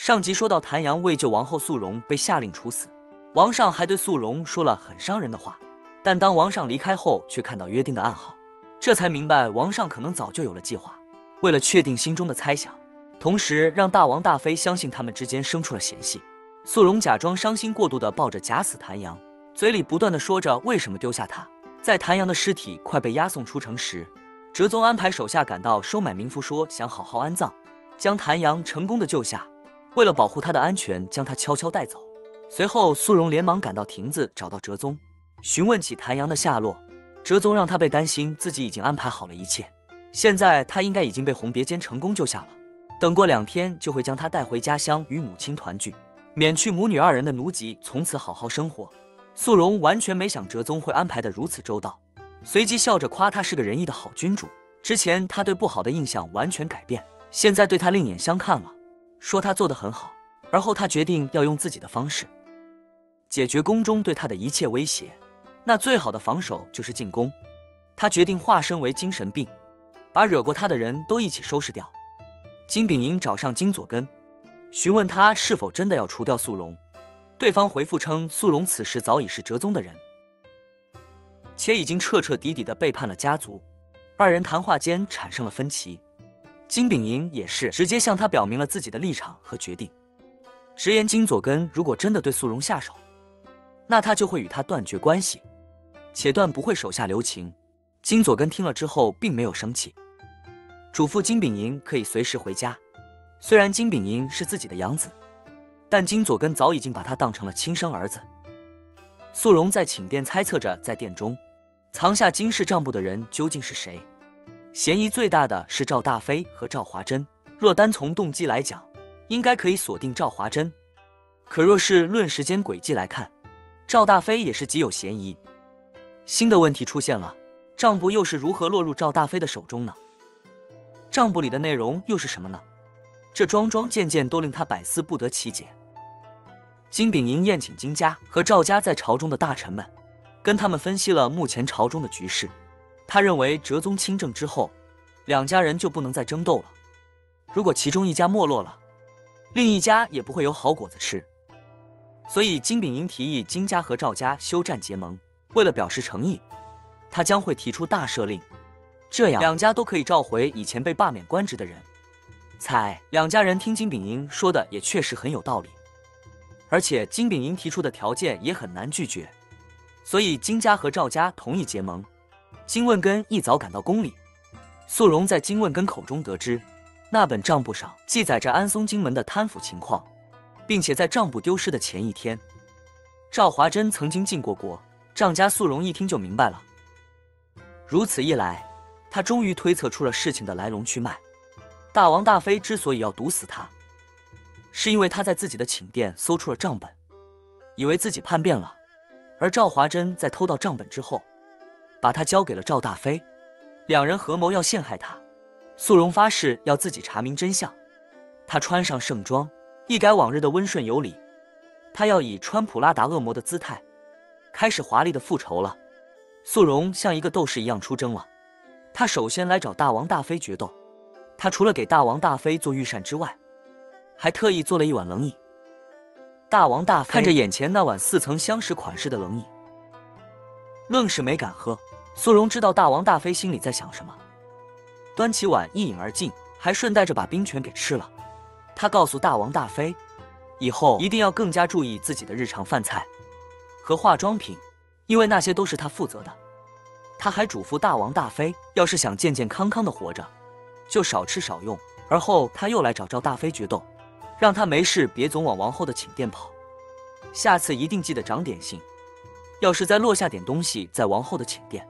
上集说到，谭阳为救王后素容被下令处死，王上还对素容说了很伤人的话。但当王上离开后，却看到约定的暗号，这才明白王上可能早就有了计划。为了确定心中的猜想，同时让大王大妃相信他们之间生出了嫌隙，素容假装伤心过度的抱着假死谭阳，嘴里不断的说着为什么丢下他。在谭阳的尸体快被押送出城时，哲宗安排手下赶到收买民夫，说想好好安葬，将谭阳成功的救下。为了保护他的安全，将他悄悄带走。随后素容连忙赶到亭子，找到哲宗，询问起谭阳的下落。哲宗让他别担心，自己已经安排好了一切，现在他应该已经被红别间成功救下了，等过2天就会将他带回家乡与母亲团聚，免去母女2人的奴籍，从此好好生活。素容完全没想哲宗会安排得如此周到，随即笑着夸他是个仁义的好君主。之前他对不好的印象完全改变，现在对他另眼相看了，说他做得很好。而后他决定要用自己的方式解决宫中对他的一切威胁，那最好的防守就是进攻。他决定化身为精神病，把惹过他的人都一起收拾掉。金炳银找上金佐根，询问他是否真的要除掉素容。对方回复称，素容此时早已是哲宗的人，且已经彻彻底底地背叛了家族。2人谈话间产生了分歧，金炳银也是直接向他表明了自己的立场和决定，直言金佐根如果真的对素容下手，那他就会与他断绝关系，且断不会手下留情。金佐根听了之后并没有生气，嘱咐金炳银可以随时回家。虽然金炳银是自己的养子，但金佐根早已经把他当成了亲生儿子。素容在寝殿猜测着，在殿中藏下金氏账簿的人究竟是谁。嫌疑最大的是赵大妃和赵华珍，若单从动机来讲，应该可以锁定赵华珍，可若是论时间轨迹来看，赵大妃也是极有嫌疑。新的问题出现了，账簿又是如何落入赵大妃的手中呢？账簿里的内容又是什么呢？这桩桩件件都令他百思不得其解。金炳银宴请金家和赵家在朝中的大臣们，跟他们分析了目前朝中的局势。他认为哲宗亲政之后，2家人就不能再争斗了，如果其中一家没落了，另一家也不会有好果子吃。所以金炳银提议金家和赵家休战结盟，为了表示诚意，他将会提出大赦令，这样2家都可以召回以前被罢免官职的人。2家人听金炳银说的也确实很有道理，而且金炳银提出的条件也很难拒绝，所以金家和赵家同意结盟。金问根一早赶到宫里，素容在金问根口中得知，那本账簿上记载着安松金门的贪腐情况，并且在账簿丢失的前1天，赵华珍曾经进过国。张家素容一听就明白了，如此一来，他终于推测出了事情的来龙去脉。大王大妃之所以要毒死他，是因为他在自己的寝殿搜出了账本，以为自己叛变了，而赵华珍在偷到账本之后，把他交给了赵大妃，2人合谋要陷害他。素容发誓要自己查明真相，他穿上盛装，一改往日的温顺有礼，他要以川普拉达恶魔的姿态开始华丽的复仇了。素容像一个斗士一样出征了，他首先来找大王大妃决斗。他除了给大王大妃做御膳之外，还特意做了一碗冷饮。大王大妃看着眼前那碗似曾相识款式的冷饮，愣是没敢喝。素容知道大王大妃心里在想什么，端起碗一饮而尽，还顺带着把冰泉给吃了。他告诉大王大妃，以后一定要更加注意自己的日常饭菜和化妆品，因为那些都是他负责的。他还嘱咐大王大妃，要是想健健康康的活着，就少吃少用。而后他又来找赵大妃决斗，让他没事别总往王后的寝殿跑，下次一定记得长点心，要是再落下点东西在王后的寝殿，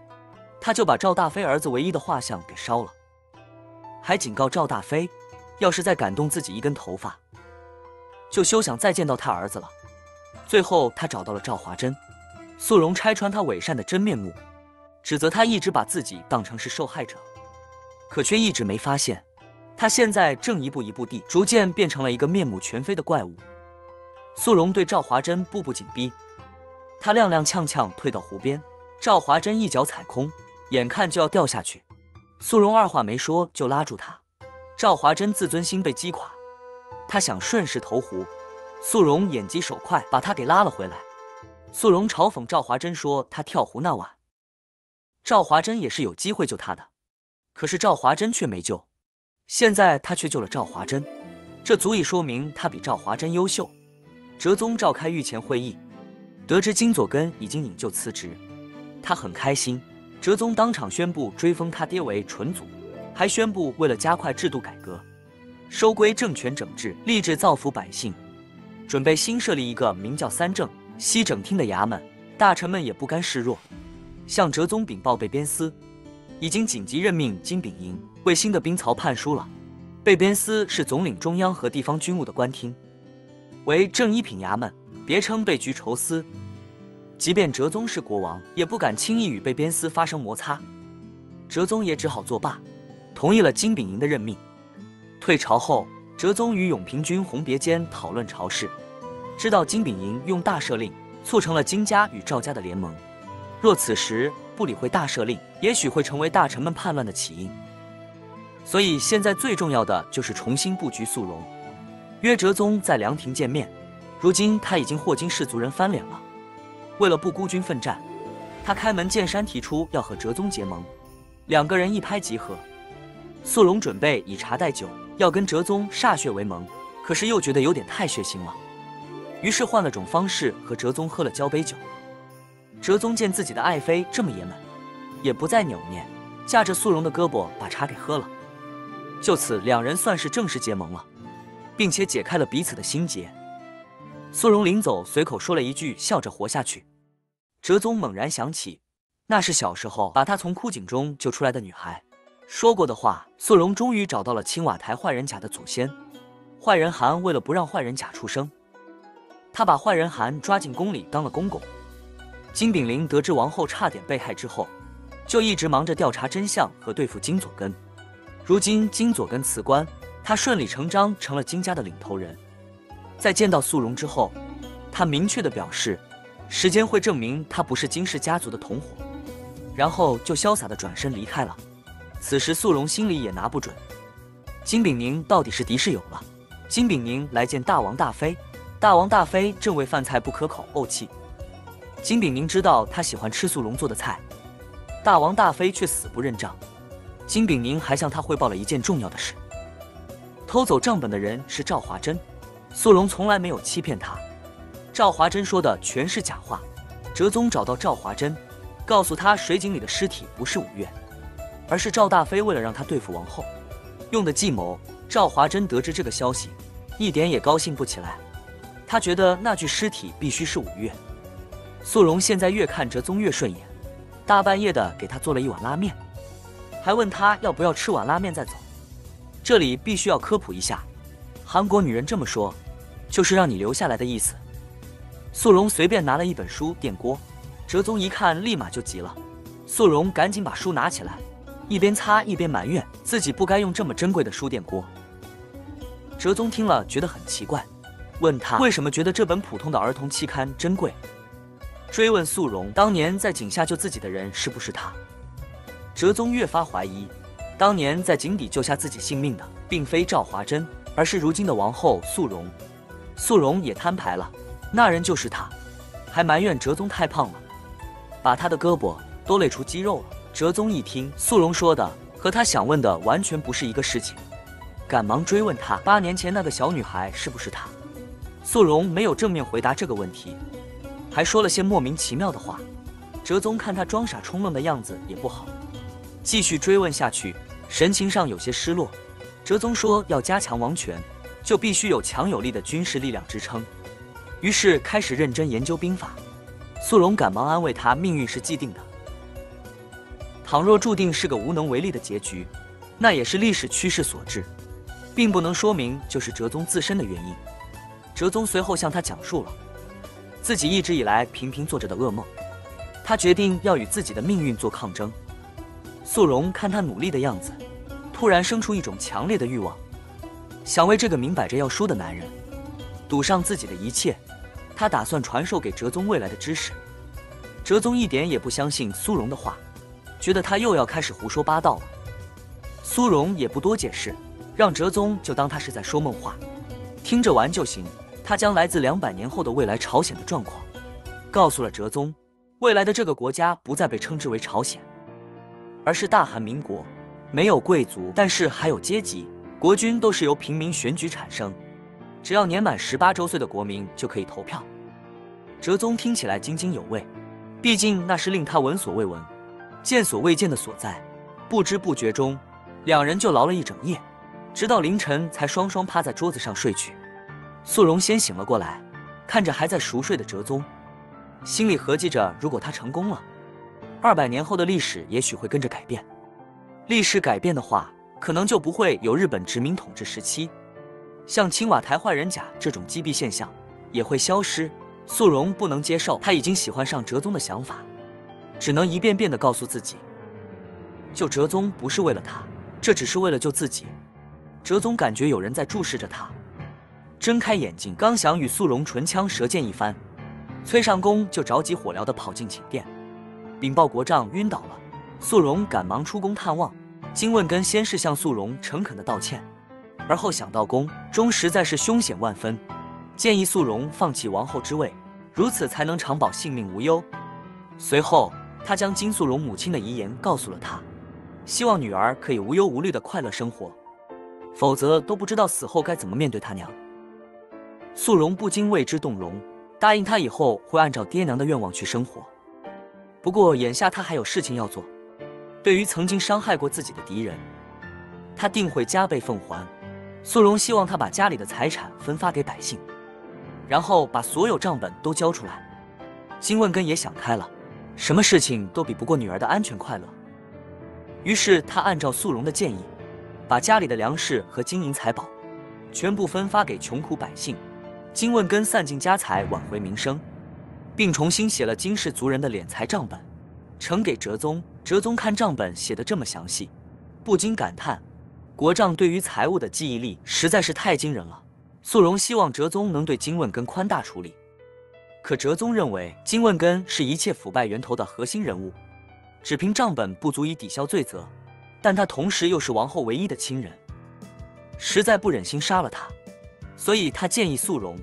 他就把赵大妃儿子唯一的画像给烧了。还警告赵大妃，要是再敢动自己一根头发，就休想再见到他儿子了。最后他找到了赵华珍，素容拆穿他伪善的真面目，指责他一直把自己当成是受害者，可却一直没发现他现在正一步一步地逐渐变成了一个面目全非的怪物。素容对赵华珍步步紧逼，他踉踉跄跄退到湖边，赵华珍一脚踩空，眼看就要掉下去，素容二话没说就拉住他。赵华珍自尊心被击垮，他想顺势投湖，素荣眼疾手快，把他给拉了回来。素荣嘲讽赵华珍说他跳湖那晚，赵华珍也是有机会救他的，可是赵华珍却没救，现在他却救了赵华珍，这足以说明他比赵华珍优秀。哲宗召开御前会议，得知金佐根已经引咎辞职，他很开心。哲宗当场宣布追封他爹为纯祖，还宣布为了加快制度改革，收归政权整治，立志造福百姓，准备新设立一个名叫三正西整厅的衙门。大臣们也不甘示弱，向哲宗禀报贝边司已经紧急任命金炳营为新的兵曹判书了。贝边司是总领中央和地方军务的官厅，为正一品衙门，别称备局筹司。即便哲宗是国王，也不敢轻易与贝边司发生摩擦。哲宗也只好作罢，同意了金炳营的任命。退朝后，哲宗与永平君洪别坚讨论朝事，知道金炳营用大赦令促成了金家与赵家的联盟，若此时不理会大赦令，也许会成为大臣们叛乱的起因。所以现在最重要的就是重新布局肃容，约哲宗在凉亭见面。如今他已经霍金氏族人翻脸了，为了不孤军奋战，他开门见山提出要和哲宗结盟，两个人一拍即合。肃容准备以茶代酒，要跟哲宗歃血为盟，可是又觉得有点太血腥了，于是换了种方式和哲宗喝了交杯酒。哲宗见自己的爱妃这么爷们，也不再扭捏，架着肃容的胳膊把茶给喝了。就此两人算是正式结盟了，并且解开了彼此的心结。肃容临走随口说了一句笑着活下去，哲宗猛然想起那是小时候把他从枯井中救出来的女孩说过的话。肃容终于找到了青瓦台坏人甲的祖先坏人韩，为了不让坏人甲出生，他把坏人韩抓进宫里当了公公。金炳麟得知王后差点被害之后，就一直忙着调查真相和对付金佐根。如今金佐根辞官，他顺理成章成了金家的领头人。在见到肃容之后，他明确地表示，时间会证明他不是金氏家族的同伙，然后就潇洒地转身离开了。此时肃容心里也拿不准，金炳宁到底是敌是友了。金炳宁来见大王大妃，大王大妃正为饭菜不可口怄气。金炳宁知道他喜欢吃肃容做的菜，大王大妃却死不认账。金炳宁还向他汇报了一件重要的事，偷走账本的人是赵华珍，肃容从来没有欺骗他，赵华珍说的全是假话。哲宗找到赵华珍，告诉他水井里的尸体不是5月，而是赵大妃为了让他对付王后用的计谋。赵华珍得知这个消息，一点也高兴不起来，他觉得那具尸体必须是5月。肃容现在越看哲宗越顺眼，大半夜的给他做了一碗拉面，还问他要不要吃碗拉面再走。这里必须要科普一下，韩国女人这么说，就是让你留下来的意思。肃容随便拿了一本书电锅，哲宗一看立马就急了。肃容赶紧把书拿起来，一边擦一边埋怨自己不该用这么珍贵的书电锅。哲宗听了觉得很奇怪，问他为什么觉得这本普通的儿童期刊珍贵，追问肃容当年在井下救自己的人是不是他。哲宗越发怀疑，当年在井底救下自己性命的并非赵华珍，而是如今的王后肃容。肃容也摊牌了，那人就是他，还埋怨哲宗太胖了，把他的胳膊都累出肌肉了。哲宗一听肃容说的和他想问的完全不是一个事情，赶忙追问他8年前那个小女孩是不是他。肃容没有正面回答这个问题，还说了些莫名其妙的话。哲宗看他装傻充愣的样子也不好，继续追问下去，神情上有些失落。哲宗说要加强王权，就必须有强有力的军事力量支撑，于是开始认真研究兵法。肃容赶忙安慰他，命运是既定的，倘若注定是个无能为力的结局，那也是历史趋势所致，并不能说明就是哲宗自身的原因。哲宗随后向他讲述了自己一直以来频频做着的噩梦，他决定要与自己的命运做抗争。肃容看他努力的样子，突然生出一种强烈的欲望，想为这个明摆着要输的男人赌上自己的一切。他打算传授给哲宗未来的知识。哲宗一点也不相信苏荣的话，觉得他又要开始胡说八道了。苏荣也不多解释，让哲宗就当他是在说梦话。听着玩就行。他将来自200年后的未来朝鲜的状况告诉了哲宗。未来的这个国家不再被称之为朝鲜，而是大韩民国。没有贵族，但是还有阶级。国君都是由平民选举产生，只要年满18周岁的国民就可以投票。哲宗听起来津津有味，毕竟那是令他闻所未闻、见所未见的所在。不知不觉中，两人就聊了一整夜，直到凌晨才双双趴在桌子上睡去。素荣先醒了过来，看着还在熟睡的哲宗，心里合计着，如果他成功了，200年后的历史也许会跟着改变。历史改变的话，可能就不会有日本殖民统治时期，像青瓦台坏人甲这种击毙现象也会消失。素荣不能接受他已经喜欢上哲宗的想法，只能一遍遍地告诉自己，救哲宗不是为了他，这只是为了救自己。哲宗感觉有人在注视着他，睁开眼睛，刚想与素荣唇枪舌剑一番，崔尚宫就着急火燎地跑进寝殿，禀报国丈晕倒了。素荣赶忙出宫探望。金问根先是向素荣诚恳地道歉，而后想到宫中实在是凶险万分，建议素荣放弃王后之位，如此才能长保性命无忧。随后他将金素荣母亲的遗言告诉了他，希望女儿可以无忧无虑的快乐生活，否则都不知道死后该怎么面对他娘。素荣不禁为之动容，答应他以后会按照爹娘的愿望去生活。不过眼下他还有事情要做，对于曾经伤害过自己的敌人，他定会加倍奉还。素荣希望他把家里的财产分发给百姓，然后把所有账本都交出来。金问根也想开了，什么事情都比不过女儿的安全快乐。于是他按照素荣的建议，把家里的粮食和金银财宝全部分发给穷苦百姓。金问根散尽家财挽回名声，并重新写了金氏族人的敛财账本，呈给哲宗。哲宗看账本写得这么详细，不禁感叹，国丈对于财务的记忆力实在是太惊人了。素荣希望哲宗能对金问根宽大处理，可哲宗认为金问根是一切腐败源头的核心人物，只凭账本不足以抵消罪责，但他同时又是王后唯一的亲人，实在不忍心杀了他，所以他建议素荣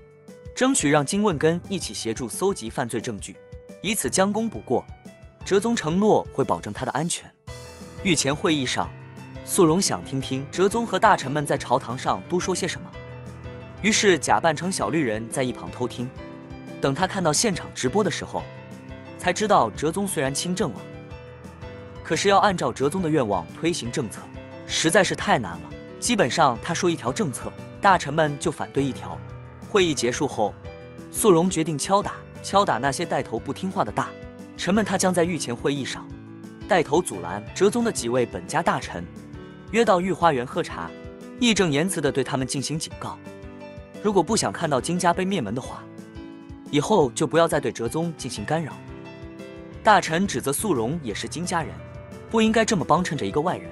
争取让金问根一起协助搜集犯罪证据，以此将功补过。哲宗承诺会保证他的安全。御前会议上，素荣想听听哲宗和大臣们在朝堂上都说些什么，于是假扮成小绿人在一旁偷听。等他看到现场直播的时候，才知道哲宗虽然亲政了，可是要按照哲宗的愿望推行政策，实在是太难了。基本上他说一条政策，大臣们就反对一条。会议结束后，素荣决定敲打那些带头不听话的大臣们。他将在御前会议上带头阻拦哲宗的几位本家大臣，约到御花园喝茶，义正言辞地对他们进行警告。如果不想看到金家被灭门的话，以后就不要再对哲宗进行干扰。大臣指责素荣也是金家人，不应该这么帮衬着一个外人。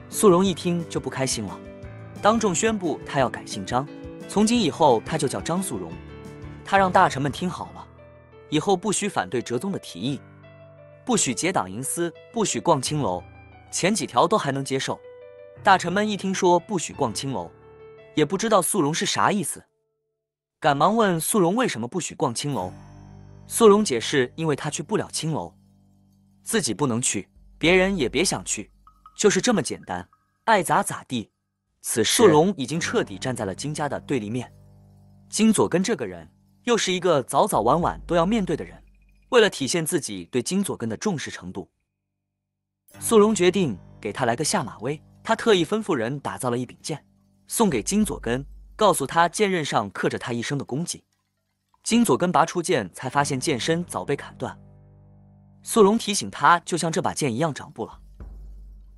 素荣一听就不开心了，当众宣布他要改姓张，从今以后他就叫张素荣。他让大臣们听好了，以后不许反对哲宗的提议，不许结党营私，不许逛青楼，前几条都还能接受。大臣们一听说不许逛青楼，也不知道素荣是啥意思，赶忙问素荣为什么不许逛青楼。素荣解释，因为他去不了青楼，自己不能去，别人也别想去，就是这么简单，爱咋咋地。此时素荣已经彻底站在了金家的对立面。金佐根这个人又是一个早早晚晚都要面对的人，为了体现自己对金佐根的重视程度，素荣决定给他来个下马威。他特意吩咐人打造了一柄剑，送给金佐根，告诉他剑刃上刻着他一生的功绩。金佐根拔出剑，才发现剑身早被砍断。素荣提醒他，就像这把剑一样长不了。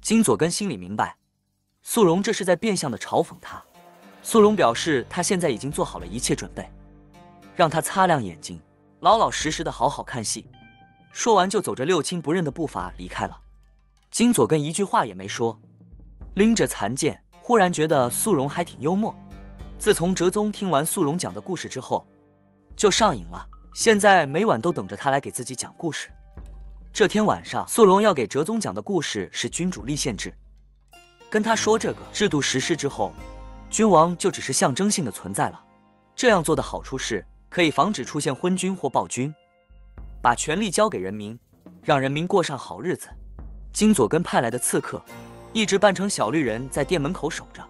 金佐根心里明白，素荣这是在变相的嘲讽他。素荣表示，他现在已经做好了一切准备，让他擦亮眼睛，老老实实的好好看戏。说完就走着六亲不认的步伐离开了。金佐根一句话也没说，拎着残剑，忽然觉得素荣还挺幽默。自从哲宗听完素荣讲的故事之后，就上瘾了，现在每晚都等着他来给自己讲故事。这天晚上，素荣要给哲宗讲的故事是君主立宪制。跟他说这个制度实施之后，君王就只是象征性的存在了。这样做的好处是可以防止出现昏君或暴君，把权力交给人民，让人民过上好日子。金佐根派来的刺客一直扮成小绿人在店门口守着，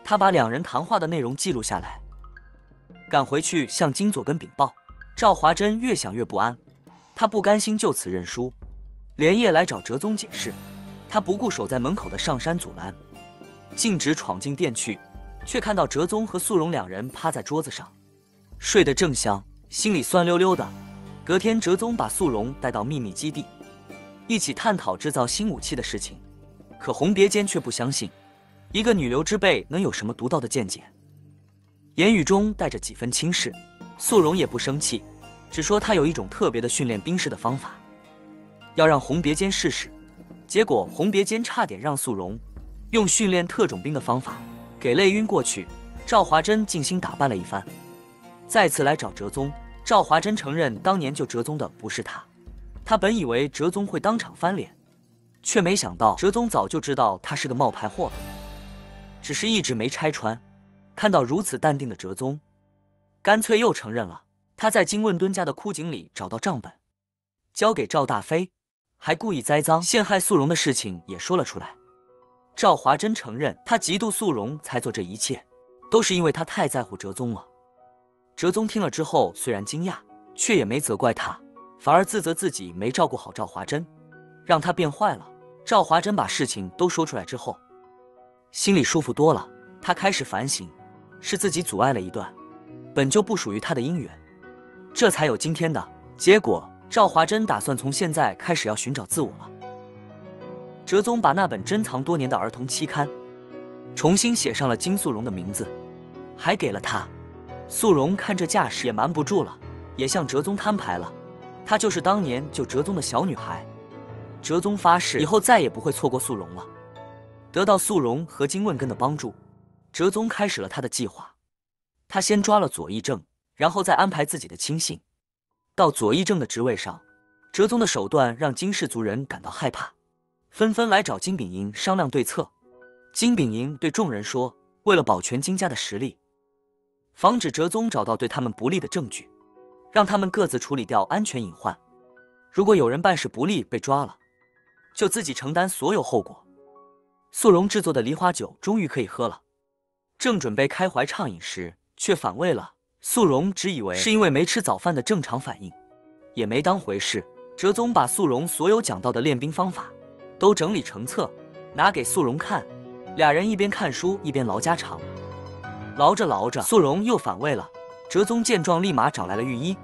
他把两人谈话的内容记录下来，赶回去向金佐根禀报。赵华珍越想越不安，他不甘心就此认输，连夜来找哲宗解释。他不顾守在门口的上山阻拦，径直闯进店去，却看到哲宗和素荣两人趴在桌子上，睡得正香，心里酸溜溜的。隔天，哲宗把素荣带到秘密基地，一起探讨制造新武器的事情。可红别间却不相信，一个女流之辈能有什么独到的见解，言语中带着几分轻视。素荣也不生气，只说他有一种特别的训练兵士的方法，要让红别间试试。结果红别间差点让素荣用训练特种兵的方法给累晕过去。赵华珍精心打扮了一番，再次来找哲宗。赵华珍承认当年救哲宗的不是他，他本以为哲宗会当场翻脸，却没想到哲宗早就知道他是个冒牌货了，只是一直没拆穿。看到如此淡定的哲宗，干脆又承认了他在金问敦家的枯井里找到账本，交给赵大飞，还故意栽赃陷害素荣的事情也说了出来。赵华珍承认他嫉妒素荣才做这一切，都是因为他太在乎哲宗了。哲宗听了之后虽然惊讶，却也没责怪他，反而自责自己没照顾好赵华珍，让他变坏了。赵华珍把事情都说出来之后，心里舒服多了。他开始反省，是自己阻碍了一段本就不属于他的姻缘，这才有今天的结果。赵华珍打算从现在开始要寻找自我了。哲宗把那本珍藏多年的儿童期刊重新写上了金素荣的名字，还给了他。素荣看这架势也瞒不住了，也向哲宗摊牌了，她就是当年救哲宗的小女孩。哲宗发誓以后再也不会错过素荣了。得到素荣和金问根的帮助，哲宗开始了他的计划。他先抓了左义正，然后再安排自己的亲信到左义正的职位上。哲宗的手段让金氏族人感到害怕，纷纷来找金炳银商量对策。金炳银对众人说，为了保全金家的实力，防止哲宗找到对他们不利的证据，让他们各自处理掉安全隐患。如果有人办事不力被抓了，就自己承担所有后果。素荣制作的梨花酒终于可以喝了，正准备开怀畅饮时，却反胃了。素荣只以为是因为没吃早饭的正常反应，也没当回事。哲宗把素荣所有讲到的练兵方法都整理成册，拿给素荣看。俩人一边看书一边唠家常，唠着唠着，素荣又反胃了。哲宗见状，立马找来了御医。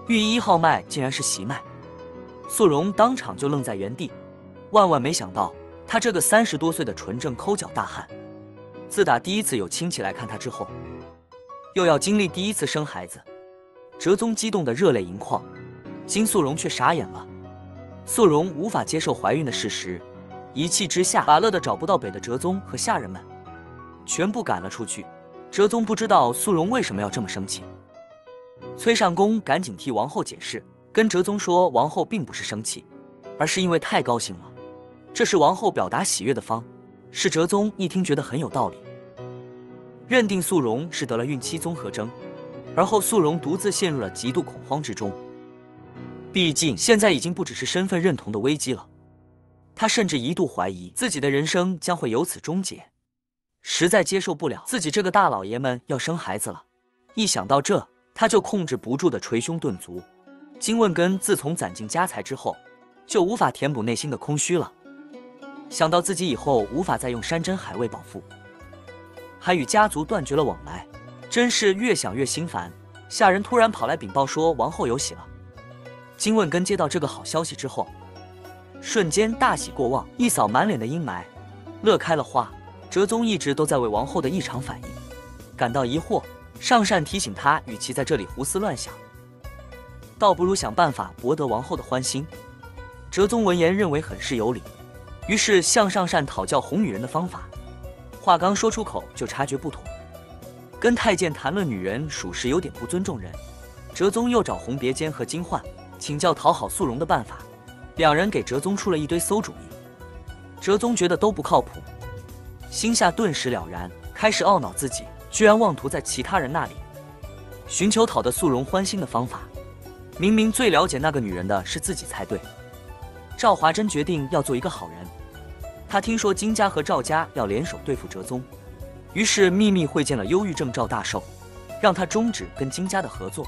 御医号脉竟然是喜脉，素荣当场就愣在原地。万万没想到，他这个30多岁的纯正抠脚大汉，自打第一次有亲戚来看他之后，又要经历第一次生孩子。哲宗激动得热泪盈眶，金素荣却傻眼了。素荣无法接受怀孕的事实，一气之下把乐得找不到北的哲宗和下人们全部赶了出去。哲宗不知道素荣为什么要这么生气，崔尚宫赶紧替王后解释，跟哲宗说王后并不是生气，而是因为太高兴了，这是王后表达喜悦的方式。哲宗一听觉得很有道理，认定素荣是得了孕期综合征。而后素荣独自陷入了极度恐慌之中，毕竟现在已经不只是身份认同的危机了，他甚至一度怀疑自己的人生将会由此终结，实在接受不了自己这个大老爷们要生孩子了。一想到这，他就控制不住的捶胸顿足。金问根自从攒尽家财之后，就无法填补内心的空虚了。想到自己以后无法再用山珍海味饱腹，还与家族断绝了往来，真是越想越心烦。下人突然跑来禀报说王后有喜了。金问根接到这个好消息之后，瞬间大喜过望，一扫满脸的阴霾，乐开了花。哲宗一直都在为王后的异常反应感到疑惑，上善提醒他，与其在这里胡思乱想，倒不如想办法博得王后的欢心。哲宗闻言认为很是有理，于是向上善讨教哄女人的方法。话刚说出口，就察觉不妥，跟太监谈论女人属实有点不尊重人。哲宗又找红别间和金焕请教讨好素荣的办法，两人给哲宗出了一堆馊主意，哲宗觉得都不靠谱，心下顿时了然，开始懊恼自己居然妄图在其他人那里寻求讨得素容欢心的方法。明明最了解那个女人的是自己才对。赵华珍决定要做一个好人。他听说金家和赵家要联手对付哲宗，于是秘密会见了忧郁症赵大寿，让他终止跟金家的合作，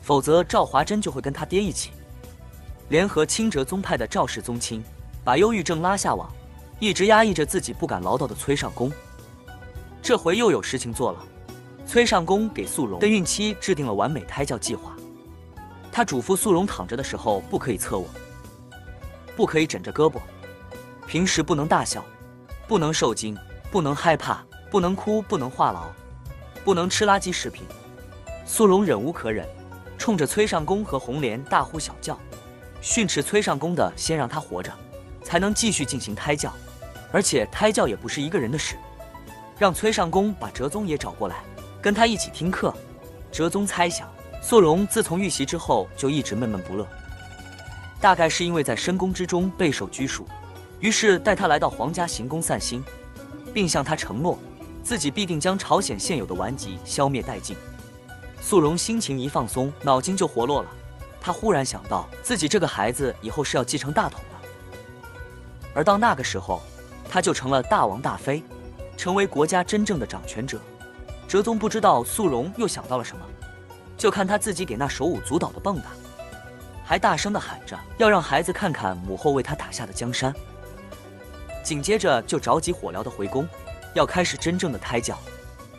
否则赵华珍就会跟他爹一起联合清哲宗派的赵氏宗亲，把忧郁症拉下网。一直压抑着自己不敢唠叨的崔尚宫，这回又有事情做了。崔尚宫给素容的孕期制定了完美胎教计划。他嘱咐素容躺着的时候不可以侧卧，不可以枕着胳膊，平时不能大笑，不能受惊，不能害怕，不能哭，不能话痨，不能吃垃圾食品。素容忍无可忍，冲着崔尚宫和红莲大呼小叫，训斥崔尚宫的先让他活着，才能继续进行胎教，而且胎教也不是一个人的事，让崔尚宫把哲宗也找过来，跟他一起听课。哲宗猜想，素容自从遇袭之后就一直闷闷不乐，大概是因为在深宫之中备受拘束，于是带他来到皇家行宫散心，并向他承诺，自己必定将朝鲜现有的顽疾消灭殆尽。素容心情一放松，脑筋就活络了。他忽然想到，自己这个孩子以后是要继承大统的，而到那个时候，他就成了大王大妃，成为国家真正的掌权者。哲宗不知道素容又想到了什么，就看他自己给那手舞足蹈的蹦跶，还大声地喊着要让孩子看看母后为他打下的江山。紧接着就着急火燎地回宫，要开始真正的胎教。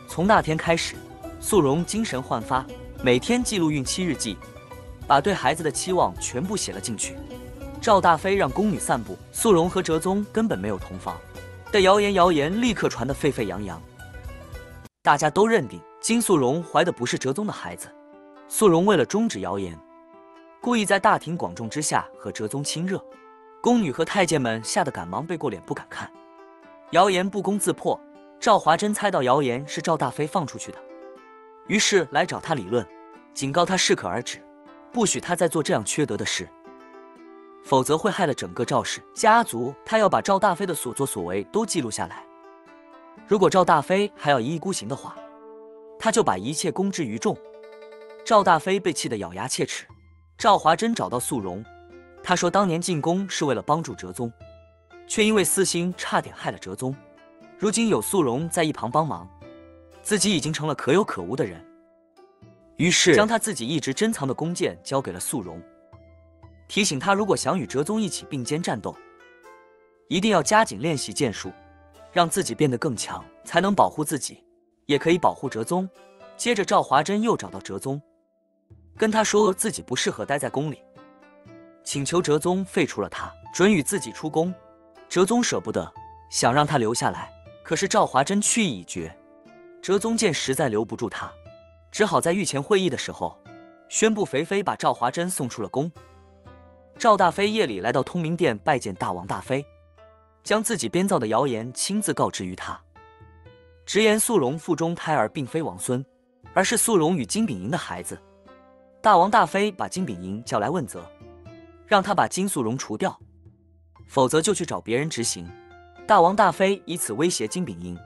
从那天开始，素容精神焕发，每天记录孕期日记，把对孩子的期望全部写了进去。赵大妃让宫女散步，素容和哲宗根本没有同房的谣言立刻传得沸沸扬扬。大家都认定金素容怀的不是哲宗的孩子。素容为了终止谣言，故意在大庭广众之下和哲宗亲热，宫女和太监们吓得赶忙背过脸不敢看。谣言不攻自破，赵华珍猜到谣言是赵大妃放出去的，于是来找他理论，警告他适可而止，不许他再做这样缺德的事，否则会害了整个赵氏家族。他要把赵大妃的所作所为都记录下来，如果赵大妃还要一意孤行的话，他就把一切公之于众。赵大妃被气得咬牙切齿。赵华珍找到素容，他说当年进宫是为了帮助哲宗，却因为私心差点害了哲宗。如今有素容在一旁帮忙，自己已经成了可有可无的人，于是将他自己一直珍藏的弓箭交给了素容，提醒他如果想与哲宗一起并肩战斗，一定要加紧练习剑术，让自己变得更强，才能保护自己，也可以保护哲宗。接着赵华珍又找到哲宗，跟他说自己不适合待在宫里，请求哲宗废除了他，准与自己出宫。哲宗舍不得，想让他留下来，可是赵华珍去意已决。哲宗见实在留不住他，只好在御前会议的时候宣布肥妃把赵华珍送出了宫。赵大妃夜里来到通明殿拜见大王大妃，将自己编造的谣言亲自告知于他，直言素容腹中胎儿并非王孙，而是素容与金炳银的孩子。大王大妃把金炳银叫来问责，让他把金素容除掉，否则就去找别人执行。大王大妃以此威胁金炳银，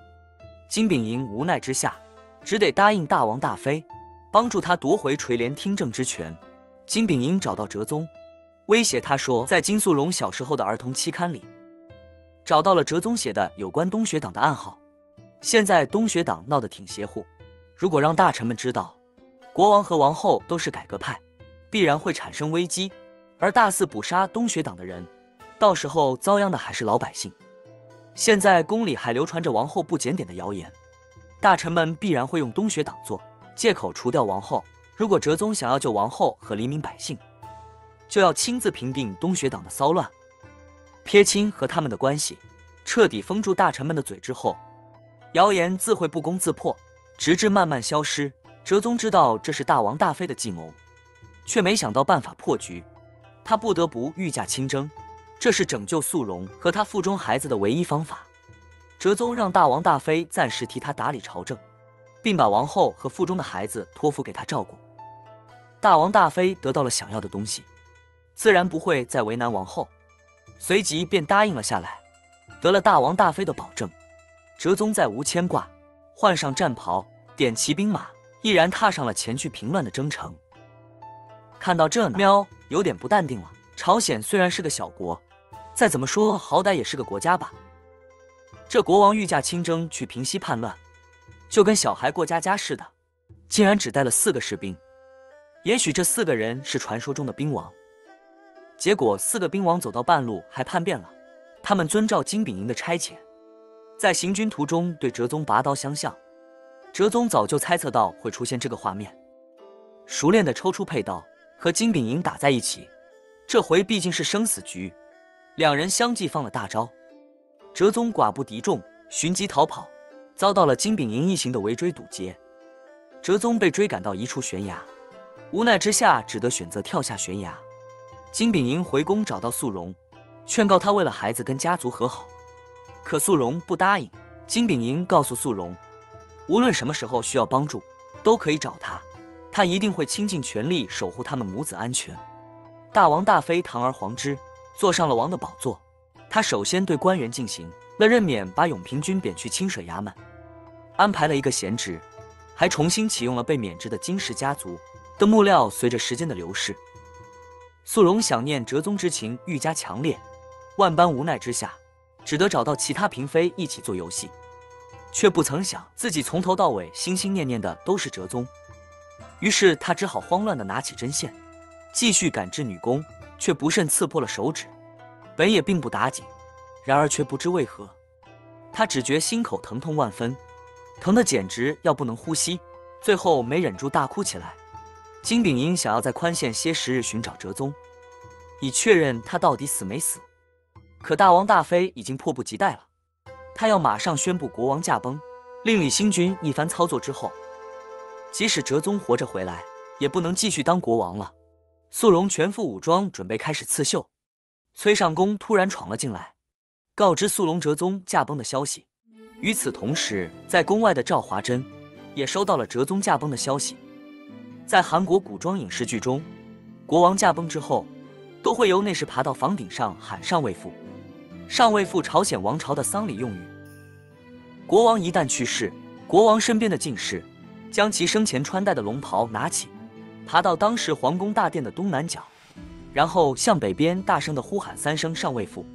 金炳银无奈之下只得答应大王大妃，帮助他夺回垂帘听政之权。金炳银找到哲宗，威胁他说在金素容小时候的儿童期刊里找到了哲宗写的有关东学党的暗号，现在东学党闹得挺邪乎，如果让大臣们知道国王和王后都是改革派，必然会产生危机，而大肆捕杀东学党的人，到时候遭殃的还是老百姓。现在宫里还流传着王后不检点的谣言，大臣们必然会用东学党做借口除掉王后。如果哲宗想要救王后和黎民百姓，就要亲自平定东学党的骚乱，撇清和他们的关系，彻底封住大臣们的嘴之后，谣言自会不攻自破，直至慢慢消失。哲宗知道这是大王大妃的计谋，却没想到办法破局，他不得不御驾亲征，这是拯救素容和他腹中孩子的唯一方法。哲宗让大王大妃暂时替他打理朝政，并把王后和腹中的孩子托付给他照顾。大王大妃得到了想要的东西，自然不会再为难王后，随即便答应了下来。得了大王大妃的保证，哲宗再无牵挂，换上战袍，点骑兵马，毅然踏上了前去平乱的征程。看到这呢，喵有点不淡定了。朝鲜虽然是个小国，再怎么说好歹也是个国家吧。这国王御驾亲征去平息叛乱，就跟小孩过家家似的，竟然只带了4个士兵。也许这4个人是传说中的兵王。结果4个兵王走到半路还叛变了，他们遵照金炳营的差遣，在行军途中对哲宗拔刀相向。哲宗早就猜测到会出现这个画面，熟练地抽出佩刀和金炳营打在一起。这回毕竟是生死局，两人相继放了大招。哲宗寡不敌众，寻机逃跑，遭到了金炳营一行的围追堵截。哲宗被追赶到一处悬崖，无奈之下只得选择跳下悬崖。金炳营回宫找到素荣，劝告他为了孩子跟家族和好，可素荣不答应。金炳营告诉素荣，无论什么时候需要帮助，都可以找他，他一定会倾尽全力守护他们母子安全。大王大妃堂而皇之坐上了王的宝座，他首先对官员进行了任免，把永平君贬去清水衙门，安排了一个闲职，还重新启用了被免职的金氏家族的幕僚。随着时间的流逝，素荣想念哲宗之情愈加强烈，万般无奈之下，只得找到其他嫔妃一起做游戏，却不曾想自己从头到尾心心念念的都是哲宗。于是他只好慌乱地拿起针线，继续赶制女工，却不慎刺破了手指。本也并不打紧，然而却不知为何，他只觉心口疼痛万分，疼得简直要不能呼吸，最后没忍住大哭起来。金炳英想要在宽县歇10日寻找哲宗，以确认他到底死没死。可大王大妃已经迫不及待了，他要马上宣布国王驾崩。令李兴军一番操作之后，即使哲宗活着回来，也不能继续当国王了。素荣全副武装，准备开始刺绣。崔尚宫突然闯了进来，告知素荣哲宗驾崩的消息。与此同时，在宫外的赵华珍也收到了哲宗驾崩的消息。在韩国古装影视剧中，国王驾崩之后，都会由内侍爬到房顶上喊上位父。上位父，朝鲜王朝的丧礼用语。国王一旦去世，国王身边的进士将其生前穿戴的龙袍拿起，爬到当时皇宫大殿的东南角，然后向北边大声地呼喊3声上位父。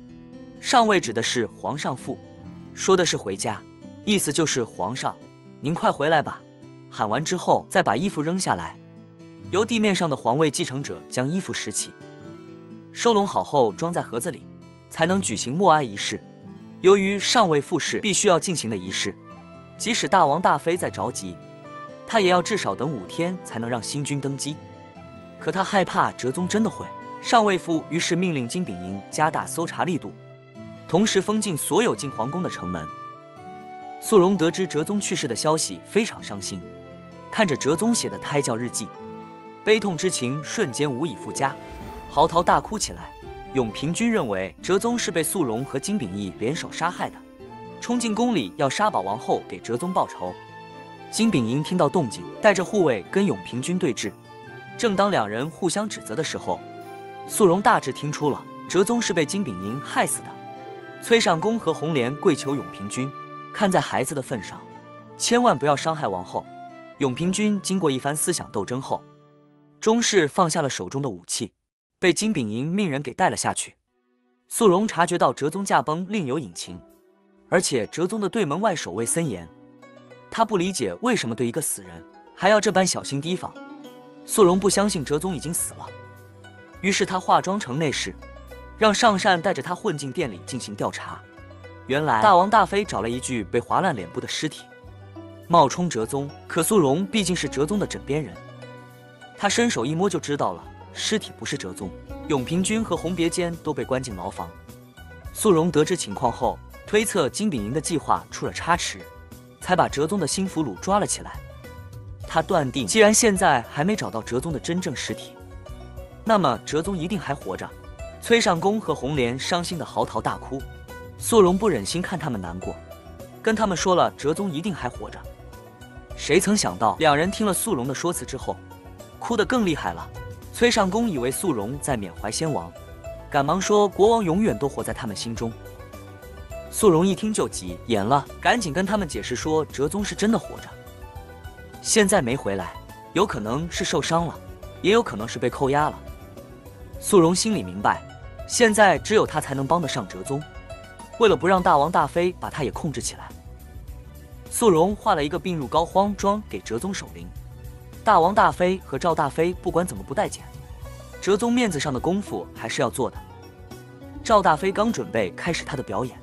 上位指的是皇上父，说的是回家，意思就是皇上，您快回来吧。喊完之后，再把衣服扔下来，由地面上的皇位继承者将衣服拾起，收拢好后装在盒子里，才能举行默哀仪式。由于上位父是必须要进行的仪式，即使大王大妃再着急，他也要至少等5天才能让新君登基。可他害怕哲宗真的会。上位父于是命令金炳营加大搜查力度，同时封禁所有进皇宫的城门。素荣得知哲宗去世的消息，非常伤心，看着哲宗写的胎教日记，悲痛之情瞬间无以复加，嚎啕大哭起来。永平君认为哲宗是被素荣和金炳义联手杀害的，冲进宫里要杀保王后给哲宗报仇。金炳营听到动静，带着护卫跟永平君对峙。正当两人互相指责的时候，素荣大致听出了哲宗是被金炳营害死的。崔尚宫和红莲跪求永平君，看在孩子的份上，千万不要伤害王后。永平君经过一番思想斗争后，终是放下了手中的武器，被金炳营命人给带了下去。素荣察觉到哲宗驾崩另有隐情，而且哲宗的对门外守卫森严，他不理解为什么对一个死人还要这般小心提防。素荣不相信哲宗已经死了，于是他化妆成内侍，让上善带着他混进店里进行调查。原来大王大妃找了一具被划烂脸部的尸体，冒充哲宗。可素荣毕竟是哲宗的枕边人，他伸手一摸就知道了，尸体不是哲宗。永平君和红别间都被关进牢房。素荣得知情况后，推测金炳营的计划出了差池，才把哲宗的新俘虏抓了起来。他断定，既然现在还没找到哲宗的真正尸体，那么哲宗一定还活着。崔尚宫和红莲伤心的嚎啕大哭，素荣不忍心看他们难过，跟他们说了哲宗一定还活着。谁曾想到，两人听了素荣的说辞之后，哭得更厉害了。崔尚宫以为素荣在缅怀先王，赶忙说国王永远都活在他们心中。素荣一听就急眼了，赶紧跟他们解释说哲宗是真的活着，现在没回来，有可能是受伤了，也有可能是被扣押了。素荣心里明白，现在只有他才能帮得上哲宗。为了不让大王大妃把他也控制起来，素荣画了一个病入膏肓妆给哲宗守灵。大王大妃和赵大妃不管怎么不待见，哲宗面子上的功夫还是要做的。赵大妃刚准备开始她的表演，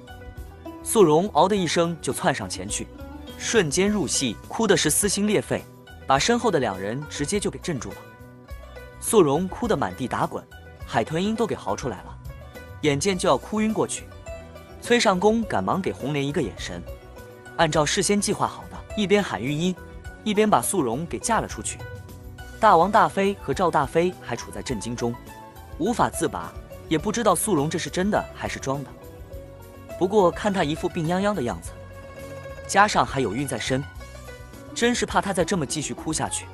素荣嗷的一声就窜上前去，瞬间入戏，哭的是撕心裂肺，把身后的2人直接就给镇住了。素荣哭得满地打滚，海豚音都给嚎出来了，眼见就要哭晕过去。崔尚宫赶忙给红莲一个眼神，按照事先计划好的，一边喊御医，一边把素荣给架了出去。大王大妃和赵大妃还处在震惊中，无法自拔，也不知道素荣这是真的还是装的。不过看他一副病殃殃的样子，加上还有孕在身，真是怕他再这么继续哭下去，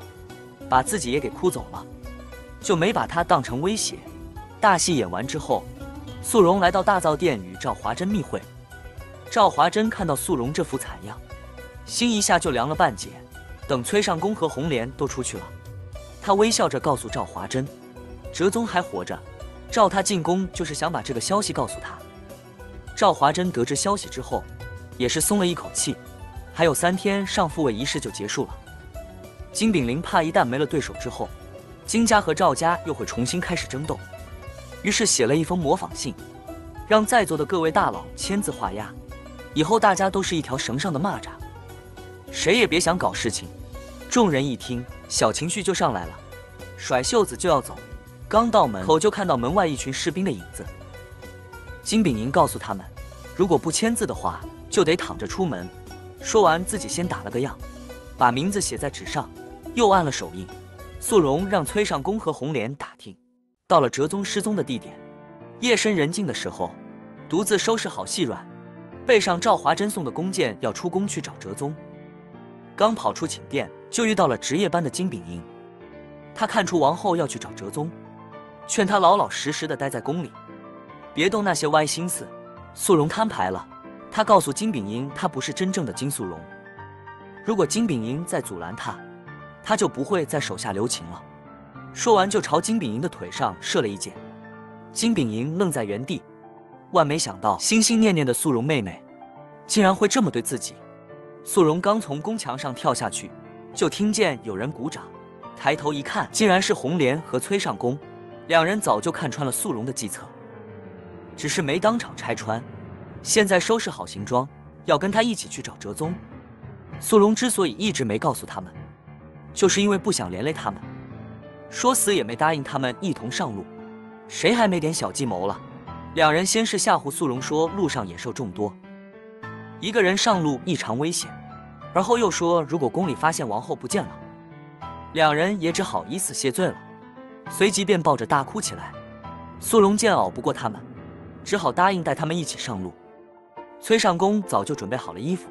把自己也给哭走了，就没把他当成威胁。大戏演完之后，素荣来到大灶殿与赵华珍密会。赵华珍看到素荣这副惨样，心一下就凉了半截。等崔尚宫和红莲都出去了，他微笑着告诉赵华珍，哲宗还活着，召他进宫就是想把这个消息告诉他。赵华珍得知消息之后，也是松了一口气，还有3天上复位仪式就结束了。金炳麟怕一旦没了对手之后，金家和赵家又会重新开始争斗，于是写了一封模仿信，让在座的各位大佬签字画押，以后大家都是一条绳上的蚂蚱，谁也别想搞事情。众人一听，小情绪就上来了，甩袖子就要走，刚到门口就看到门外一群士兵的影子。金炳银告诉他们，如果不签字的话，就得躺着出门。说完，自己先打了个样，把名字写在纸上，又按了手印。素荣让崔尚宫和红莲打听到了哲宗失踪的地点。夜深人静的时候，独自收拾好细软，背上赵华珍送的弓箭，要出宫去找哲宗。刚跑出寝殿，就遇到了值夜班的金炳银。他看出王后要去找哲宗，劝他老老实实的待在宫里，别动那些歪心思。素荣摊牌了，他告诉金炳银，他不是真正的金素荣，如果金炳银再阻拦他，他就不会在手下留情了。说完就朝金炳银的腿上射了一箭。金炳银愣在原地，万没想到心心念念的素荣妹妹竟然会这么对自己。素荣刚从宫墙上跳下去，就听见有人鼓掌，抬头一看，竟然是红莲和崔尚宫。2人早就看穿了素荣的计策，只是没当场拆穿，现在收拾好行装，要跟他一起去找哲宗。素荣之所以一直没告诉他们，就是因为不想连累他们，说死也没答应他们一同上路。谁还没点小计谋了？2人先是吓唬素荣说路上野兽众多，一个人上路异常危险，而后又说如果宫里发现王后不见了，2人也只好以死谢罪了，随即便抱着大哭起来。素荣见熬不过他们，只好答应带他们一起上路。崔尚宫早就准备好了衣服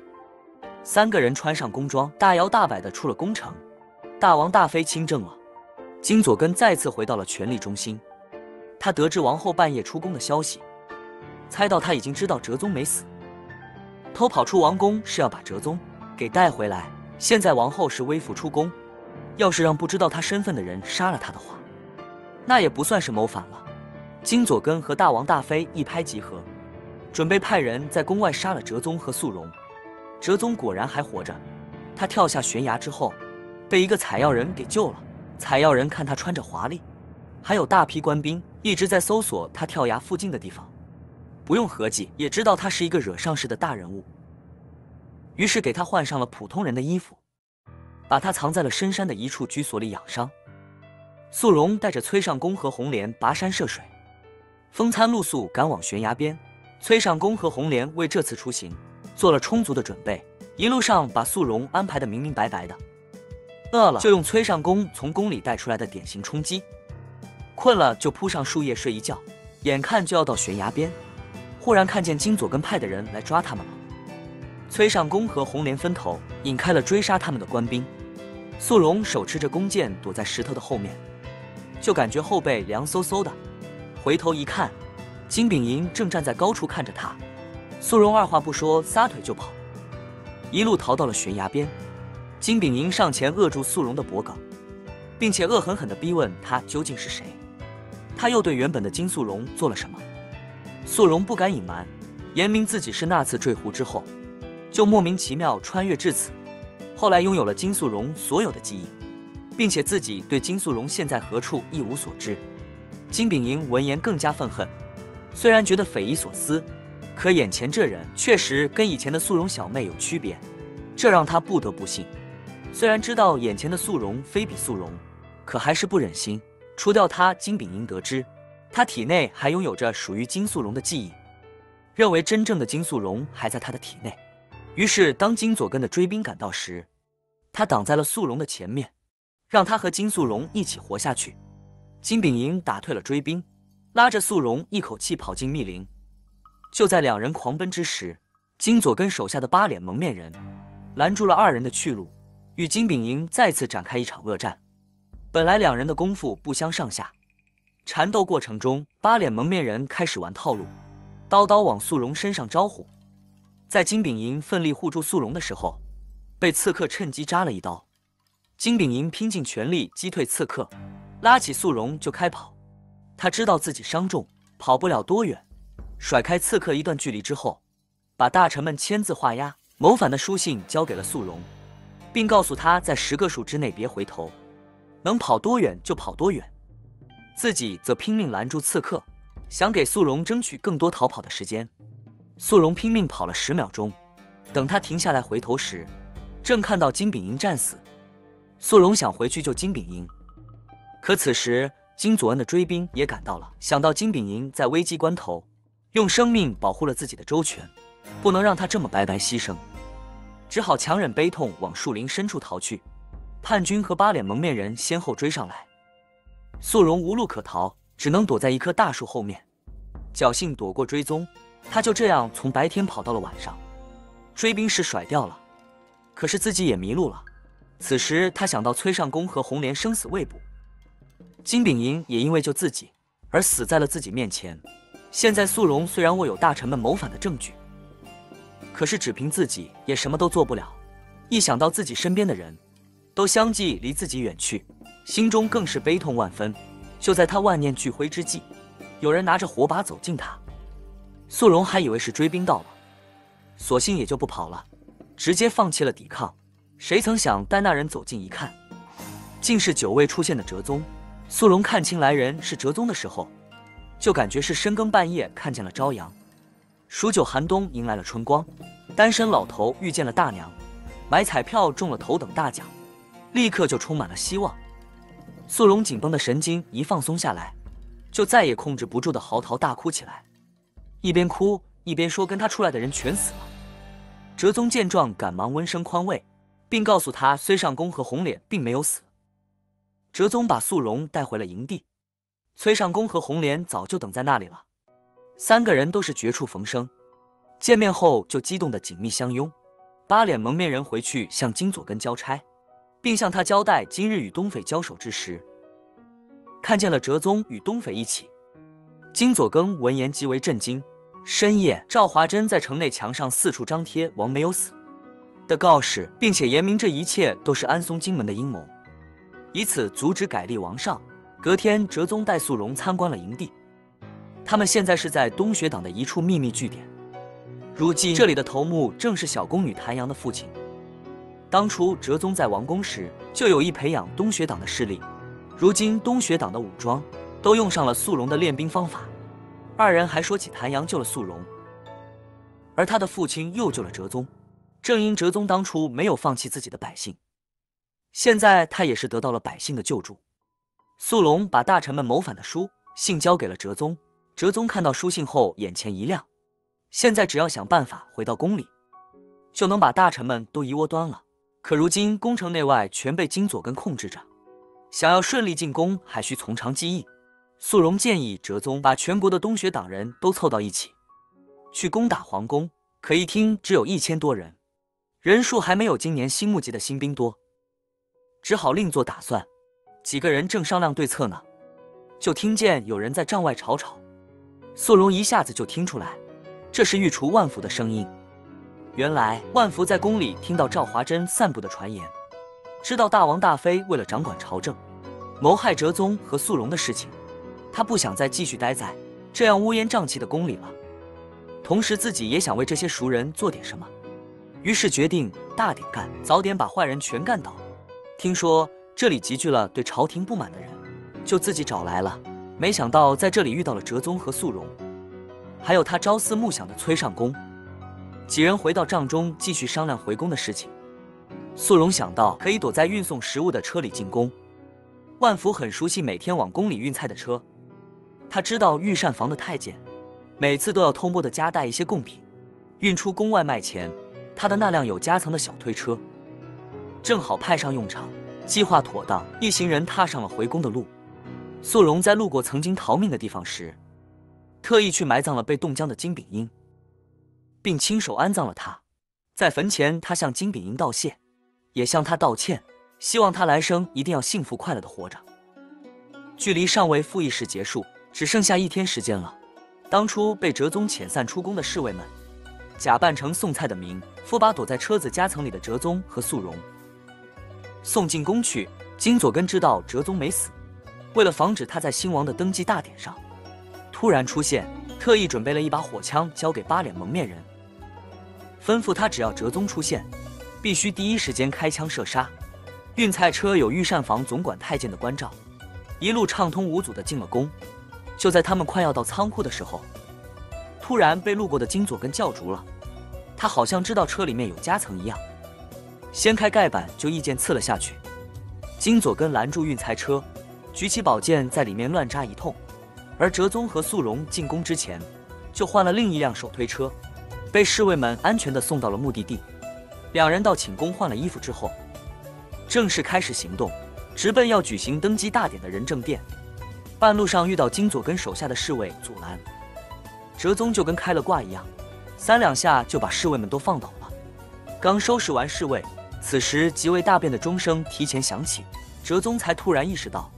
，3个人穿上宫装，大摇大摆地出了宫城。大王大妃亲政了，金佐根再次回到了权力中心。他得知王后半夜出宫的消息，猜到他已经知道哲宗没死，偷跑出王宫是要把哲宗给带回来。现在王后是微服出宫，要是让不知道他身份的人杀了他的话，那也不算是谋反了。金佐根和大王大妃一拍即合，准备派人在宫外杀了哲宗和素荣。哲宗果然还活着，他跳下悬崖之后，被一个采药人给救了。采药人看他穿着华丽，还有大批官兵一直在搜索他跳崖附近的地方，不用合计也知道他是一个惹上事的大人物，于是给他换上了普通人的衣服，把他藏在了深山的一处居所里养伤。素荣带着崔尚宫和红莲跋山涉水，风餐露宿赶往悬崖边。崔尚宫和红莲为这次出行做了充足的准备，一路上把素荣安排得明明白白的。饿了就用崔尚宫从宫里带出来的点心充饥，困了就铺上树叶睡一觉。眼看就要到悬崖边，忽然看见金佐根派的人来抓他们了。崔尚宫和红莲分头引开了追杀他们的官兵。素荣手持着弓箭躲在石头的后面，就感觉后背凉飕飕的，回头一看，金炳银正站在高处看着他。素荣二话不说，撒腿就跑，一路逃到了悬崖边。金炳银上前扼住素荣的脖颈，并且恶狠狠地逼问他究竟是谁，他又对原本的金素荣做了什么。素荣不敢隐瞒，言明自己是那次坠湖之后，就莫名其妙穿越至此，后来拥有了金素荣所有的记忆，并且自己对金素荣现在何处一无所知。金炳银闻言更加愤恨，虽然觉得匪夷所思，可眼前这人确实跟以前的素荣小妹有区别，这让他不得不信。虽然知道眼前的素荣非比素荣，可还是不忍心除掉他。金炳银得知他体内还拥有着属于金素荣的记忆，认为真正的金素荣还在他的体内。于是当金佐根的追兵赶到时，他挡在了素荣的前面，让他和金素荣一起活下去。金炳银打退了追兵，拉着素荣一口气跑进密林。就在两人狂奔之时，金佐根手下的八脸蒙面人拦住了二人的去路，与金炳银再次展开一场恶战。本来两人的功夫不相上下，缠斗过程中，八脸蒙面人开始玩套路，刀刀往素荣身上招呼。在金炳银奋力护住素荣的时候，被刺客趁机扎了一刀。金炳银拼尽全力击退刺客，拉起素荣就开跑。他知道自己伤重，跑不了多远，甩开刺客一段距离之后，把大臣们签字画押谋反的书信交给了素荣，并告诉他在10个数之内别回头，能跑多远就跑多远。自己则拼命拦住刺客，想给素荣争取更多逃跑的时间。素荣拼命跑了10秒钟，等他停下来回头时，正看到金炳银战死。素荣想回去救金炳银，可此时金佐恩的追兵也赶到了，想到金炳银在危机关头用生命保护了自己的周全，不能让他这么白白牺牲，只好强忍悲痛往树林深处逃去。叛军和八脸蒙面人先后追上来，素荣无路可逃，只能躲在一棵大树后面，侥幸躲过追踪。他就这样从白天跑到了晚上，追兵时甩掉了，可是自己也迷路了。此时他想到崔尚宫和红莲生死未卜，金炳银也因为救自己而死在了自己面前。现在素荣虽然握有大臣们谋反的证据，可是只凭自己也什么都做不了。一想到自己身边的人都相继离自己远去，心中更是悲痛万分。就在他万念俱灰之际，有人拿着火把走近他。素荣还以为是追兵到了，索性也就不跑了，直接放弃了抵抗。谁曾想待那人走近一看，竟是久未出现的哲宗。素荣看清来人是哲宗的时候，就感觉是深更半夜看见了朝阳，数九寒冬迎来了春光。单身老头遇见了大娘，买彩票中了头等大奖，立刻就充满了希望。素荣紧绷的神经一放松下来，就再也控制不住的嚎啕大哭起来，一边哭一边说跟他出来的人全死了。哲宗见状赶忙温声宽慰，并告诉他崔尚宫和红脸并没有死。哲宗把素荣带回了营地，崔尚宫和红莲早就等在那里了。3个人都是绝处逢生，见面后就激动的紧密相拥。八脸蒙面人回去向金佐根交差，并向他交代今日与东匪交手之时，看见了哲宗与东匪一起。金佐根闻言极为震惊。深夜，赵华珍在城内墙上四处张贴王没有死的告示，并且言明这一切都是安松金门的阴谋，以此阻止改立王上。隔天，哲宗带素荣参观了营地，他们现在是在东学党的一处秘密据点。如今这里的头目正是小宫女谭阳的父亲。当初哲宗在王宫时就有意培养东学党的势力，如今东学党的武装都用上了素荣的练兵方法。二人还说起谭阳救了素荣，而他的父亲又救了哲宗。正因哲宗当初没有放弃自己的百姓，现在他也是得到了百姓的救助。素荣把大臣们谋反的书信交给了哲宗，哲宗看到书信后眼前一亮，现在只要想办法回到宫里，就能把大臣们都一窝端了。可如今宫城内外全被金佐根控制着，想要顺利进宫还需从长计议。素荣建议哲宗把全国的东学党人都凑到一起，去攻打皇宫。可一听只有1000多人，人数还没有今年新募集的新兵多，只好另做打算。几个人正商量对策呢，就听见有人在帐外吵吵。素荣一下子就听出来，这是御厨万福的声音。原来万福在宫里听到赵华珍散布的传言，知道大王大妃为了掌管朝政，谋害哲宗和肃容的事情，他不想再继续待在这样乌烟瘴气的宫里了。同时自己也想为这些熟人做点什么，于是决定大点干，早点把坏人全干倒。听说这里集聚了对朝廷不满的人，就自己找来了。没想到在这里遇到了哲宗和肃容，还有他朝思暮想的崔尚宫。几人回到帐中继续商量回宫的事情。肃容想到可以躲在运送食物的车里进宫。万福很熟悉每天往宫里运菜的车，他知道御膳房的太监每次都要偷摸的夹带一些贡品运出宫外卖前，他的那辆有夹层的小推车正好派上用场。计划妥当，一行人踏上了回宫的路。肃容在路过曾经逃命的地方时，特意去埋葬了被冻僵的金炳英，并亲手安葬了他。在坟前，他向金炳英道谢，也向他道歉，希望他来生一定要幸福快乐的活着。距离上位复议事结束只剩下1天时间了。当初被哲宗遣散出宫的侍卫们，假扮成送菜的民夫，把躲在车子夹层里的哲宗和肃容送进宫去。金佐根知道哲宗没死，为了防止他在兴王的登基大典上突然出现，特意准备了一把火枪交给八脸蒙面人，吩咐他只要哲宗出现，必须第一时间开枪射杀。运菜车有御膳房总管太监的关照，一路畅通无阻地进了宫。就在他们快要到仓库的时候，突然被路过的金佐根叫住了。他好像知道车里面有夹层一样，掀开盖板就一剑刺了下去。金佐根拦住运菜车，举起宝剑在里面乱扎一通。而哲宗和肃容进宫之前，就换了另一辆手推车，被侍卫们安全地送到了目的地。两人到寝宫换了衣服之后，正式开始行动，直奔要举行登基大典的仁政殿。半路上遇到金佐根手下的侍卫阻拦，哲宗就跟开了挂一样，3两下就把侍卫们都放倒了。刚收拾完侍卫，此时即位大便的钟声提前响起，哲宗才突然意识到，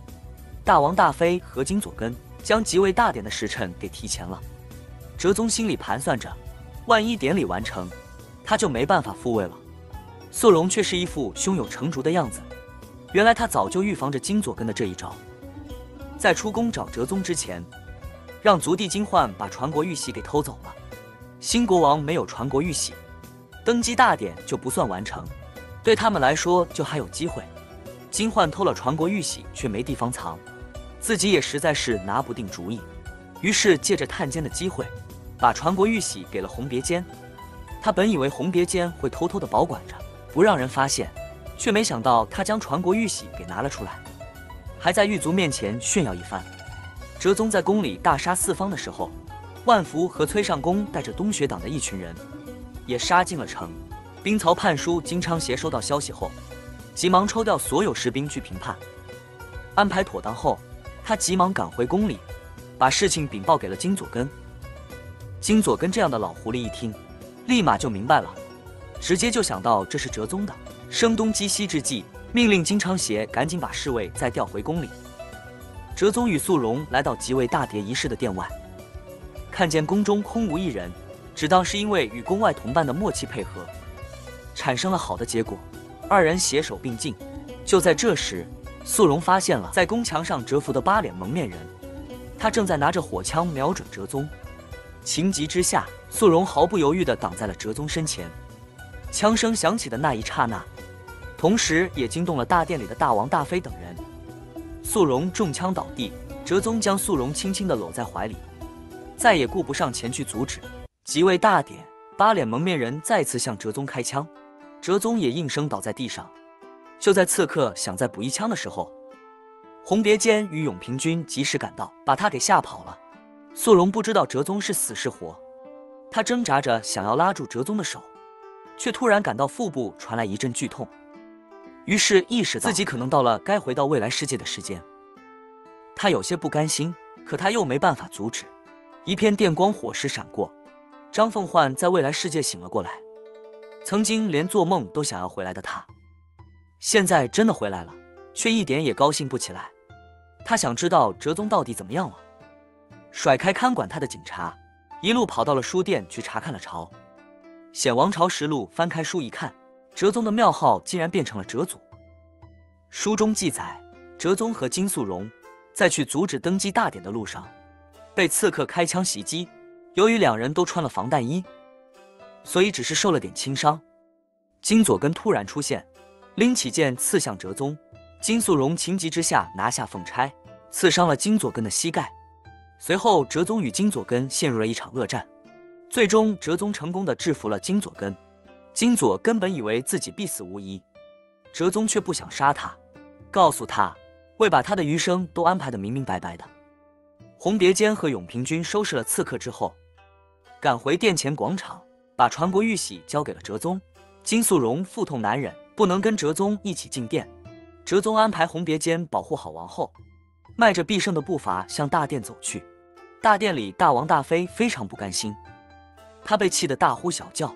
大王大妃和金佐根将即位大典的时辰给提前了。哲宗心里盘算着，万一典礼完成，他就没办法复位了。肃容却是一副胸有成竹的样子，原来他早就预防着金佐根的这一招。在出宫找哲宗之前，让族弟金焕把传国玉玺给偷走了。新国王没有传国玉玺，登基大典就不算完成，对他们来说就还有机会。金焕偷了传国玉玺却没地方藏，自己也实在是拿不定主意，于是借着探监的机会，把传国玉玺给了红别监。他本以为红别监会偷偷的保管着，不让人发现，却没想到他将传国玉玺给拿了出来，还在狱卒面前炫耀一番。哲宗在宫里大杀四方的时候，万福和崔尚宫带着东学党的一群人也杀进了城。兵曹判书金昌协收到消息后，急忙抽调所有士兵去平叛。安排妥当后，他急忙赶回宫里，把事情禀报给了金佐根。金佐根这样的老狐狸一听，立马就明白了，直接就想到这是哲宗的。声东击西之际，命令金昌协赶紧把侍卫再调回宫里。哲宗与肃容来到即位大典仪式的殿外，看见宫中空无一人，只当是因为与宫外同伴的默契配合，产生了好的结果。二人携手并进。就在这时，肃容发现了在宫墙上蛰伏的八脸蒙面人，他正在拿着火枪瞄准哲宗。情急之下，肃容毫不犹豫地挡在了哲宗身前。枪声响起的那一刹那，同时也惊动了大殿里的大王大妃等人。肃容中枪倒地，哲宗将肃容轻轻地搂在怀里，再也顾不上前去阻止。即位大典，八脸蒙面人再次向哲宗开枪，哲宗也应声倒在地上。就在刺客想再补一枪的时候，红别监与永平君及时赶到，把他给吓跑了。肃容不知道哲宗是死是活，他挣扎着想要拉住哲宗的手，却突然感到腹部传来一阵剧痛，于是意识到自己可能到了该回到未来世界的时间。他有些不甘心，可他又没办法阻止。一片电光火石闪过，张凤焕在未来世界醒了过来。曾经连做梦都想要回来的他，现在真的回来了，却一点也高兴不起来。他想知道哲宗到底怎么样了。甩开看管他的警察，一路跑到了书店去查看了朝鲜王朝实录。翻开书一看，哲宗的庙号竟然变成了哲祖。书中记载，哲宗和金素荣在去阻止登基大典的路上，被刺客开枪袭击。由于两人都穿了防弹衣，所以只是受了点轻伤。金佐根突然出现，拎起剑刺向哲宗。金素荣情急之下拿下凤钗，刺伤了金佐根的膝盖。随后，哲宗与金佐根陷入了一场恶战，最终哲宗成功的制服了金佐根。金佐根本以为自己必死无疑，哲宗却不想杀他，告诉他会把他的余生都安排得明明白白的。洪别坚和永平君收拾了刺客之后，赶回殿前广场，把传国玉玺交给了哲宗。金素荣腹痛难忍，不能跟哲宗一起进殿。哲宗安排洪别坚保护好王后，迈着必胜的步伐向大殿走去。大殿里，大王大妃非常不甘心，他被气得大呼小叫。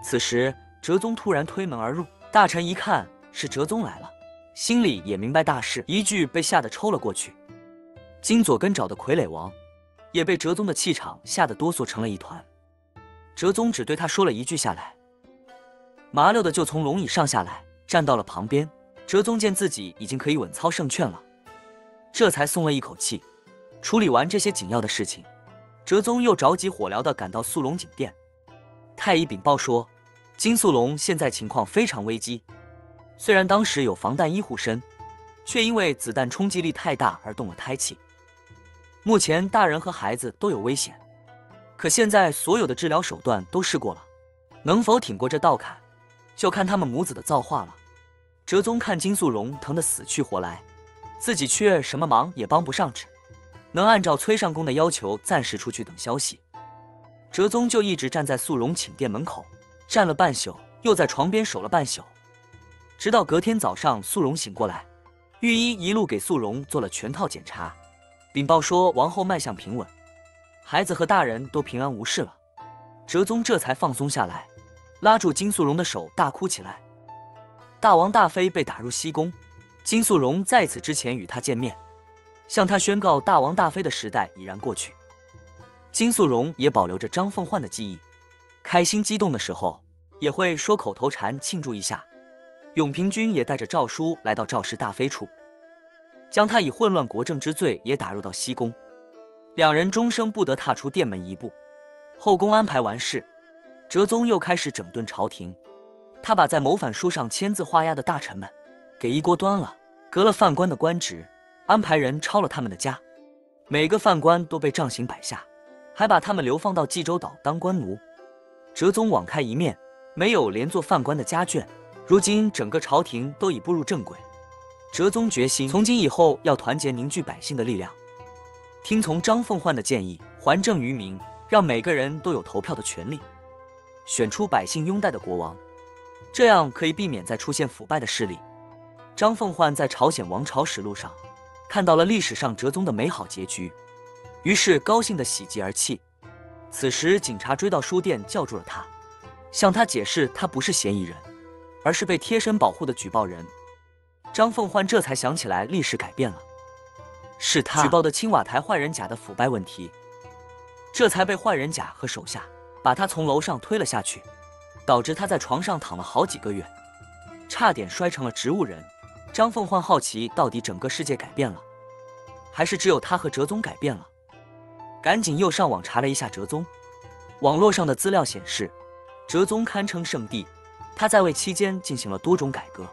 此时，哲宗突然推门而入，大臣一看是哲宗来了，心里也明白大事，一句被吓得抽了过去。金佐根找的傀儡王也被哲宗的气场吓得哆嗦成了一团。哲宗只对他说了一句下来，麻溜的就从龙椅上下来，站到了旁边。哲宗见自己已经可以稳操胜券了，这才松了一口气。处理完这些紧要的事情，哲宗又着急火燎地赶到肃隆景殿。太医禀报说，金素荣现在情况非常危机，虽然当时有防弹衣护身，却因为子弹冲击力太大而动了胎气。目前大人和孩子都有危险，可现在所有的治疗手段都试过了，能否挺过这道坎，就看他们母子的造化了。哲宗看金素荣疼得死去活来，自己却什么忙也帮不上，只能按照崔尚宫的要求暂时出去等消息。哲宗就一直站在素荣寝殿门口，站了半宿，又在床边守了半宿，直到隔天早上素荣醒过来，御医一路给素荣做了全套检查，禀报说王后脉象平稳，孩子和大人都平安无事了。哲宗这才放松下来，拉住金素荣的手大哭起来。大王大妃被打入西宫，金素荣在此之前与他见面，向他宣告大王大妃的时代已然过去。金素荣也保留着张凤焕的记忆，开心激动的时候也会说口头禅庆祝一下。永平君也带着诏书来到赵氏大妃处，将他以混乱国政之罪也打入到西宫，两人终生不得踏出殿门一步。后宫安排完事，哲宗又开始整顿朝廷。他把在谋反书上签字画押的大臣们给一锅端了，革了犯官的官职，安排人抄了他们的家，每个犯官都被杖刑摆下，还把他们流放到济州岛当官奴。哲宗网开一面，没有连坐犯官的家眷。如今整个朝廷都已步入正轨，哲宗决心从今以后要团结凝聚百姓的力量，听从张凤焕的建议，还政于民，让每个人都有投票的权利，选出百姓拥戴的国王，这样可以避免再出现腐败的势力。张凤焕在朝鲜王朝实录上看到了历史上哲宗的美好结局，于是高兴的喜极而泣。此时警察追到书店叫住了他，向他解释他不是嫌疑人，而是被贴身保护的举报人。张凤焕这才想起来历史改变了，是他举报的青瓦台坏人甲的腐败问题，这才被坏人甲和手下把他从楼上推了下去，导致他在床上躺了好几个月，差点摔成了植物人。张凤焕好奇，到底整个世界改变了，还是只有他和哲宗改变了？赶紧又上网查了一下哲宗，网络上的资料显示，哲宗堪称圣帝，他在位期间进行了多种改革，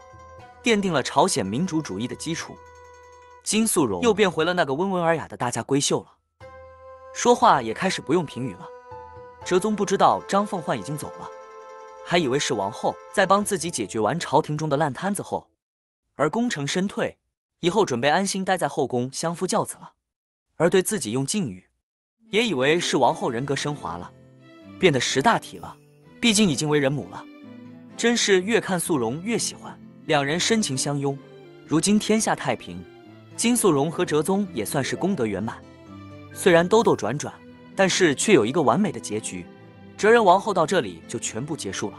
奠定了朝鲜民主主义的基础。金素荣又变回了那个温文尔雅的大家闺秀了，说话也开始不用评语了。哲宗不知道张凤焕已经走了，还以为是王后在帮自己解决完朝廷中的烂摊子后而功成身退，以后准备安心待在后宫相夫教子了，而对自己用敬语，也以为是王后人格升华了，变得识大体了，毕竟已经为人母了。真是越看素荣越喜欢，两人深情相拥。如今天下太平，金素荣和哲宗也算是功德圆满。虽然兜兜转转，但是却有一个完美的结局。哲仁王后到这里就全部结束了。